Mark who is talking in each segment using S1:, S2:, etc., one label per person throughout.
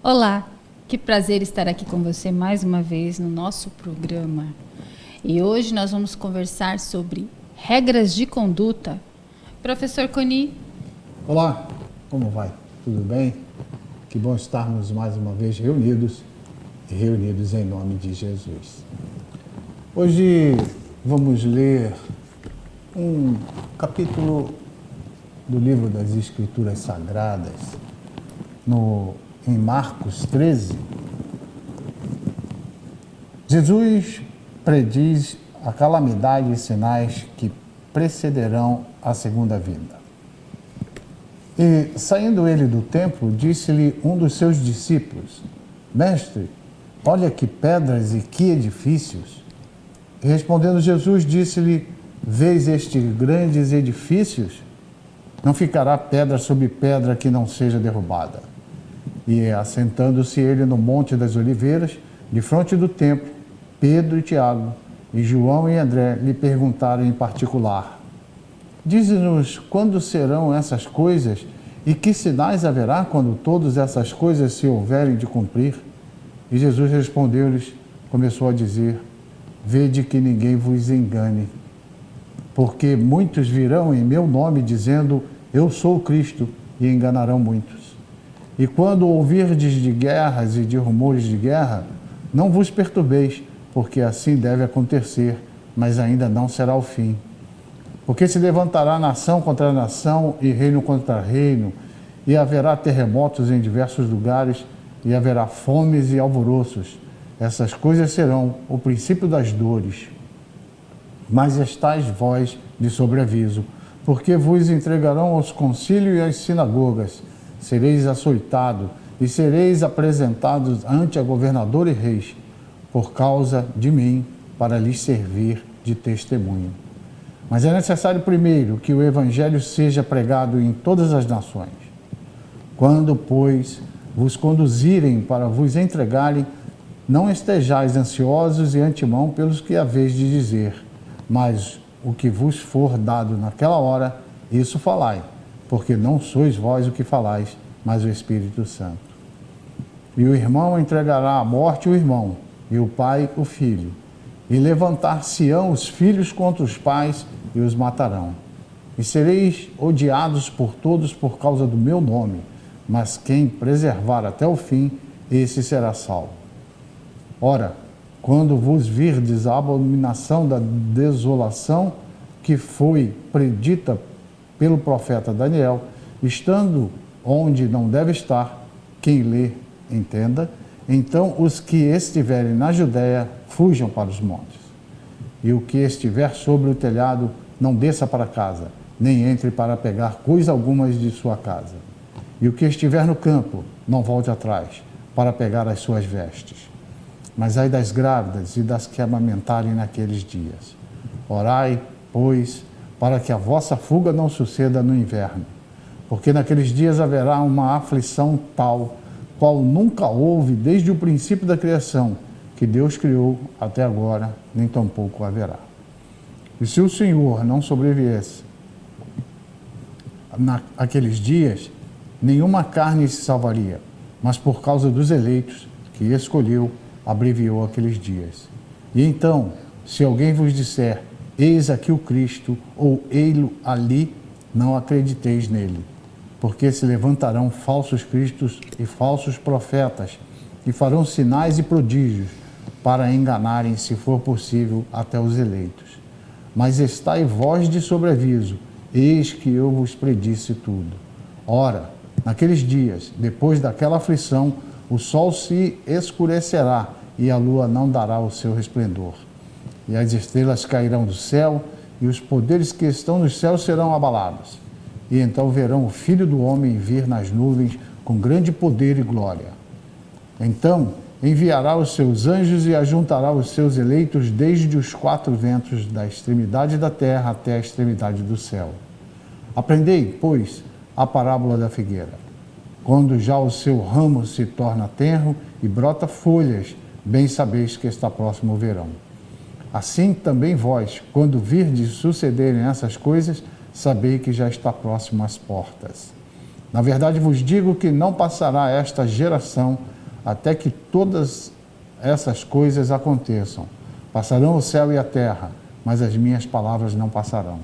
S1: Olá, que prazer estar aqui com você mais uma vez no nosso programa. E hoje nós vamos conversar sobre regras de conduta. Professor Coni.
S2: Olá, como vai? Tudo bem? Que bom estarmos mais uma vez reunidos em nome de Jesus. Hoje vamos ler um capítulo do livro das Escrituras Sagradas, em Marcos 13. Jesus prediz a calamidade e sinais que precederão a segunda vinda. E, saindo ele do templo, disse-lhe um dos seus discípulos: Mestre, olha que pedras e que edifícios. E respondendo Jesus, disse-lhe: Vês estes grandes edifícios? Não ficará pedra sobre pedra que não seja derrubada. E, assentando-se ele no Monte das Oliveiras, defronte do templo, Pedro e Tiago, e João e André lhe perguntaram em particular: Dize-nos quando serão essas coisas e que sinais haverá quando todas essas coisas se houverem de cumprir? E Jesus respondeu-lhes, começou a dizer: Vede que ninguém vos engane, porque muitos virão em meu nome dizendo: Eu sou o Cristo, e enganarão muitos. E quando ouvirdes de guerras e de rumores de guerra, não vos perturbeis, porque assim deve acontecer, mas ainda não será o fim. Porque se levantará nação contra nação e reino contra reino, e haverá terremotos em diversos lugares, e haverá fomes e alvoroços. Essas coisas serão o princípio das dores. Mas estais vós de sobreaviso, porque vos entregarão aos concílios e às sinagogas, sereis açoitados e sereis apresentados ante a governador e reis, por causa de mim, para lhes servir de testemunho. Mas é necessário primeiro que o evangelho seja pregado em todas as nações. Quando, pois, vos conduzirem para vos entregarem, não estejais ansiosos e antemão pelos que haveis de dizer, mas o que vos for dado naquela hora, isso falai, porque não sois vós o que falais, mas o Espírito Santo. E o irmão entregará à morte o irmão, e o pai o filho. E levantar-se-ão os filhos contra os pais, e os matarão. E sereis odiados por todos por causa do meu nome, mas quem preservar até o fim, esse será salvo. Ora, quando vos virdes a abominação da desolação que foi predita pelo profeta Daniel, estando onde não deve estar, quem lê, entenda, então os que estiverem na Judéia, fujam para os montes. E o que estiver sobre o telhado, não desça para casa, nem entre para pegar coisa alguma de sua casa. E o que estiver no campo, não volte atrás, para pegar as suas vestes. Mas ai das grávidas e das que amamentarem naqueles dias. Orai, pois, para que a vossa fuga não suceda no inverno, porque naqueles dias haverá uma aflição tal, qual nunca houve desde o princípio da criação, que Deus criou até agora, nem tampouco haverá. E se o Senhor não sobreviesse naqueles dias, nenhuma carne se salvaria, mas por causa dos eleitos que escolheu, abreviou aqueles dias. E então, se alguém vos disser, eis aqui o Cristo, ou ei-lo ali, não acrediteis nele, porque se levantarão falsos cristos e falsos profetas, e farão sinais e prodígios, para enganarem, se for possível, até os eleitos. Mas estai vós de sobreaviso, eis que eu vos predisse tudo. Ora, naqueles dias, depois daquela aflição, o sol se escurecerá, e a lua não dará o seu resplendor. E as estrelas cairão do céu, e os poderes que estão nos céus serão abalados. E então verão o Filho do Homem vir nas nuvens com grande poder e glória. Então enviará os seus anjos e ajuntará os seus eleitos desde os quatro ventos, da extremidade da terra até a extremidade do céu. Aprendei, pois, a parábola da figueira. Quando já o seu ramo se torna tenro e brota folhas, bem sabeis que está próximo o verão. Assim também vós, quando virdes sucederem essas coisas, sabei que já está próximo às portas. Na verdade vos digo que não passará esta geração até que todas essas coisas aconteçam. Passarão o céu e a terra, mas as minhas palavras não passarão.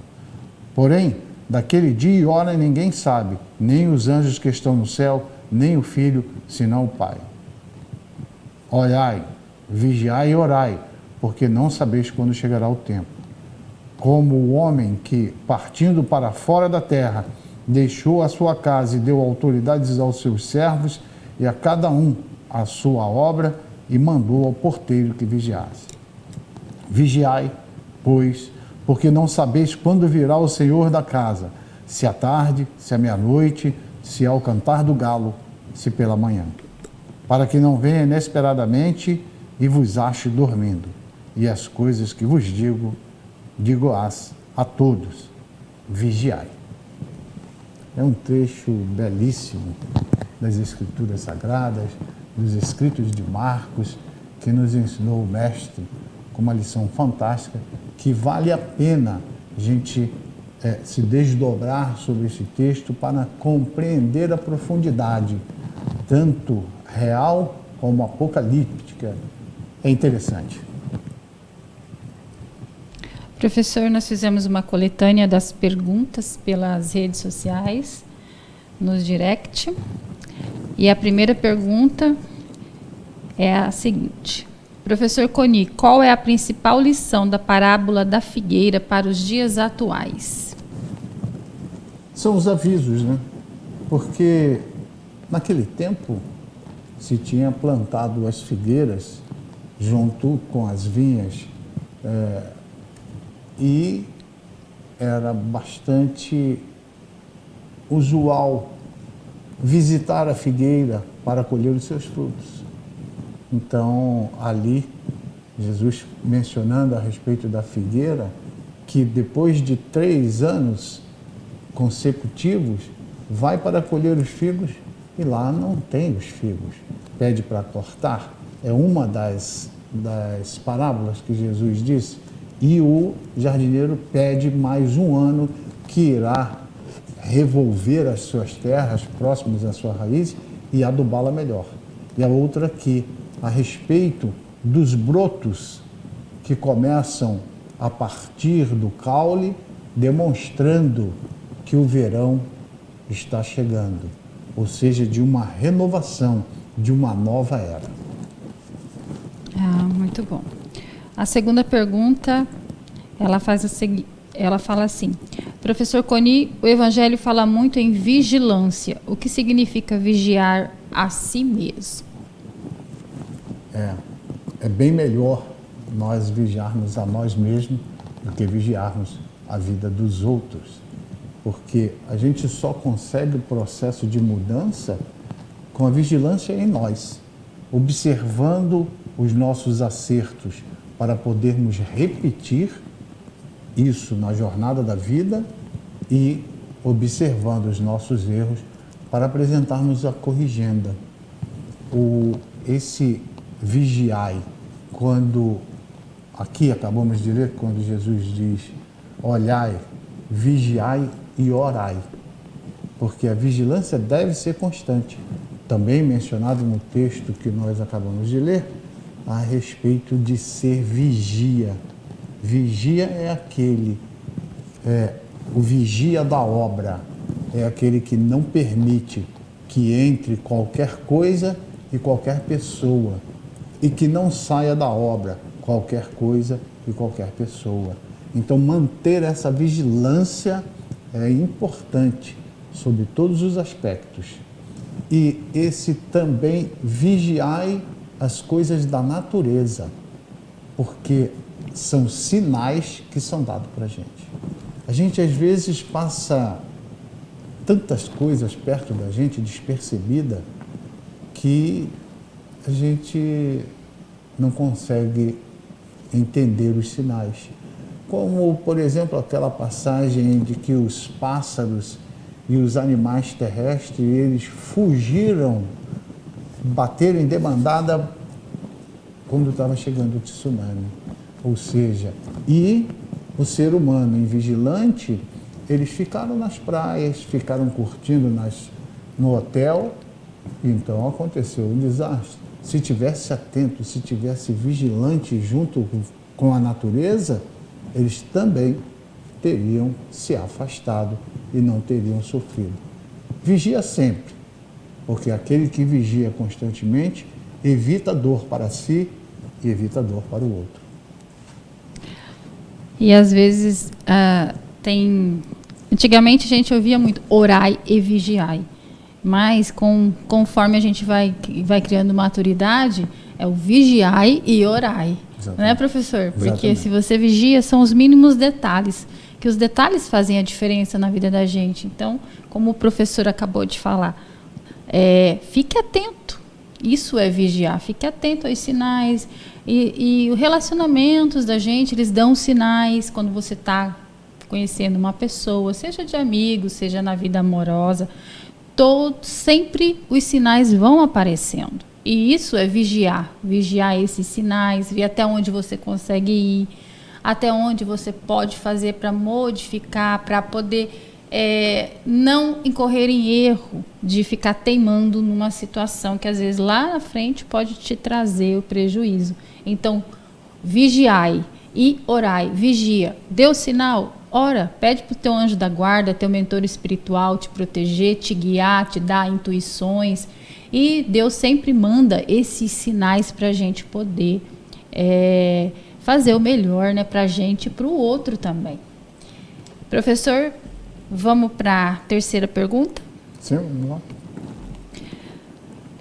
S2: Porém, daquele dia e hora ninguém sabe, nem os anjos que estão no céu, nem o Filho, senão o Pai. Olhai, vigiai e orai, porque não sabeis quando chegará o tempo. Como o homem que, partindo para fora da terra, deixou a sua casa e deu autoridades aos seus servos e a cada um a sua obra, e mandou ao porteiro que vigiasse. Vigiai, pois, porque não sabeis quando virá o Senhor da casa, se à tarde, se à meia-noite, se ao cantar do galo, se pela manhã. Para que não venha inesperadamente e vos ache dormindo. E as coisas que vos digo-as a todos, vigiai. É um trecho belíssimo das Escrituras Sagradas, dos escritos de Marcos, que nos ensinou o Mestre com uma lição fantástica, que vale a pena a gente se desdobrar sobre esse texto para compreender a profundidade, tanto real como apocalíptica. É interessante.
S1: Professor, nós fizemos uma coletânea das perguntas pelas redes sociais, nos direct. E a primeira pergunta é a seguinte: Professor Coni, qual é a principal lição da parábola da figueira para os dias atuais?
S2: São os avisos, né? Porque naquele tempo se tinha plantado as figueiras junto com as vinhas e era bastante usual visitar a figueira para colher os seus frutos. Então, ali, Jesus mencionando a respeito da figueira, que depois de 3 anos consecutivos, vai para colher os figos e lá não tem os figos. Pede para cortar. É uma das parábolas que Jesus disse. E o jardineiro pede mais 1 ano que irá revolver as suas terras próximas à sua raiz e adubá-la melhor. E a outra aqui, a respeito dos brotos que começam a partir do caule, demonstrando que o verão está chegando, ou seja, de uma renovação, de uma nova era.
S1: Muito bom. A segunda pergunta, ela fala assim: Professor Coni, o Evangelho fala muito em vigilância. O que significa vigiar a si mesmo?
S2: É bem melhor nós vigiarmos a nós mesmos do que vigiarmos a vida dos outros. Porque a gente só consegue o processo de mudança com a vigilância em nós, observando os nossos acertos para podermos repetir isso na jornada da vida e observando os nossos erros para apresentarmos a corrigenda. Esse vigiai, quando aqui acabamos de ler, quando Jesus diz olhai, vigiai e orai, porque a vigilância deve ser constante. Também mencionado no texto que nós acabamos de ler, a respeito de ser vigia. Vigia é aquele, o vigia da obra, é aquele que não permite que entre qualquer coisa e qualquer pessoa, e que não saia da obra qualquer coisa e qualquer pessoa. Então, manter essa vigilância é importante sobre todos os aspectos. E esse também vigiai as coisas da natureza, porque são sinais que são dados para a gente. A gente às vezes passa tantas coisas perto da gente, despercebida, que a gente não consegue entender os sinais. Como, por exemplo, aquela passagem de que os pássaros e os animais terrestres, eles fugiram, bateram em debandada quando estava chegando o tsunami. Ou seja, e o ser humano invigilante, eles ficaram nas praias, ficaram curtindo no hotel, então aconteceu um desastre. se tivesse atento, se tivesse vigilante junto com a natureza, eles também teriam se afastado e não teriam sofrido. Vigia sempre, porque aquele que vigia constantemente evita dor para si e evita dor para o outro.
S1: E às vezes antigamente a gente ouvia muito orai e vigiai, mas conforme a gente vai criando maturidade, é o vigiai e orai. Exatamente. Não é, professor? Porque exatamente. Se você vigia, são os mínimos detalhes, que os detalhes fazem a diferença na vida da gente. Então, como o professor acabou de falar, fique atento. Isso é vigiar. Fique atento aos sinais. E os relacionamentos da gente, eles dão sinais quando você está conhecendo uma pessoa, seja de amigo, seja na vida amorosa. Sempre os sinais vão aparecendo. E isso é vigiar esses sinais, ver até onde você consegue ir, até onde você pode fazer para modificar, para poder não incorrer em erro de ficar teimando numa situação que às vezes lá na frente pode te trazer o prejuízo. Então, vigiai e orai. Vigia, deu sinal, ora, pede para o teu anjo da guarda, teu mentor espiritual te proteger, te guiar, te dar intuições. E Deus sempre manda esses sinais para a gente poder fazer o melhor, né, para a gente e para o outro também. Professor, vamos para a terceira pergunta?
S2: Sim, vamos lá.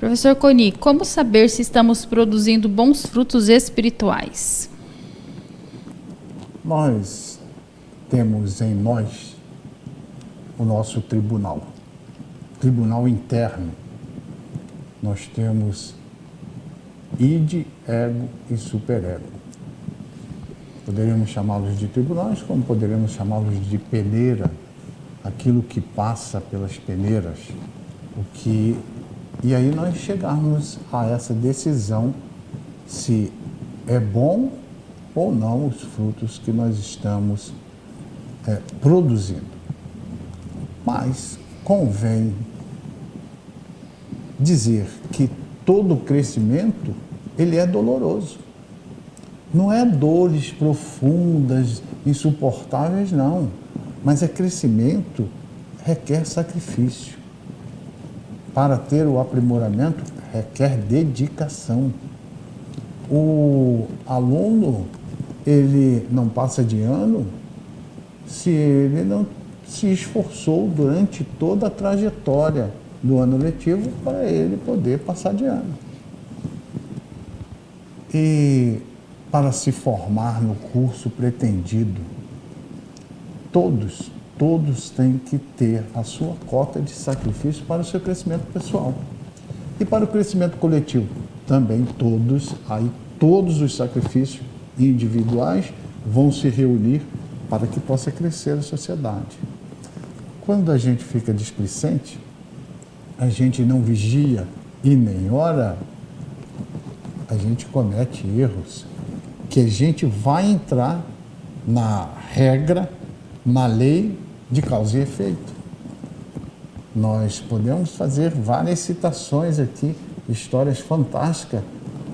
S1: Professor Coni, como saber se estamos produzindo bons frutos espirituais?
S2: Nós temos em nós o nosso tribunal interno. Nós temos id, ego e superego. Poderíamos chamá-los de tribunais, como poderíamos chamá-los de peneira, aquilo que passa pelas peneiras, e aí nós chegarmos a essa decisão se é bom ou não os frutos que nós estamos produzindo. Mas convém dizer que todo crescimento, ele é doloroso. Não é dores profundas, insuportáveis, não. Mas crescimento requer sacrifício. Para ter o aprimoramento, requer dedicação. O aluno, ele não passa de ano se ele não se esforçou durante toda a trajetória do ano letivo para ele poder passar de ano. E para se formar no curso pretendido, todos têm que ter a sua cota de sacrifício para o seu crescimento pessoal. E para o crescimento coletivo, também todos os sacrifícios individuais vão se reunir para que possa crescer a sociedade. Quando a gente fica displicente, a gente não vigia e nem ora, a gente comete erros que a gente vai entrar na regra, na lei de causa e efeito. Nós podemos fazer várias citações aqui, histórias fantásticas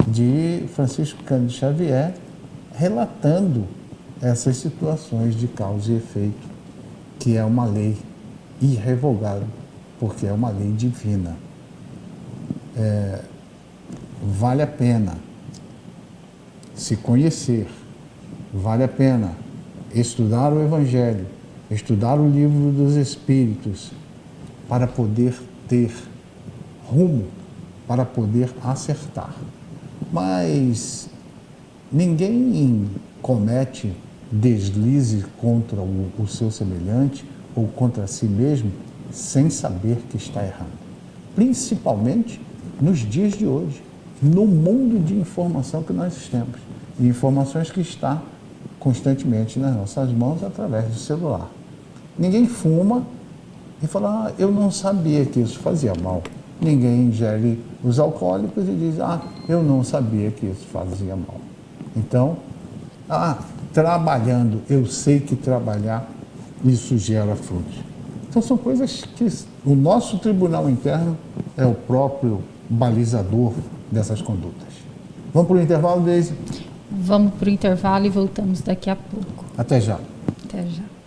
S2: de Francisco Cândido Xavier, relatando essas situações de causa e efeito, que é uma lei irrevogável, porque é uma lei divina. Vale a pena se conhecer, vale a pena estudar o Evangelho, estudar o livro dos Espíritos, para poder ter rumo, para poder acertar. Mas ninguém comete deslize contra o seu semelhante ou contra si mesmo sem saber que está errando. Principalmente nos dias de hoje, no mundo de informação que nós temos, e informações que estão constantemente nas nossas mãos através do celular. Ninguém fuma e fala, eu não sabia que isso fazia mal. Ninguém ingere os alcoólicos e diz, eu não sabia que isso fazia mal. Então, trabalhando, eu sei que trabalhar, isso gera frutos. Então, são coisas que o nosso tribunal interno é o próprio balizador dessas condutas. Vamos para o intervalo, Deise?
S1: Vamos para o intervalo e voltamos daqui a pouco.
S2: Até já.
S1: Até já.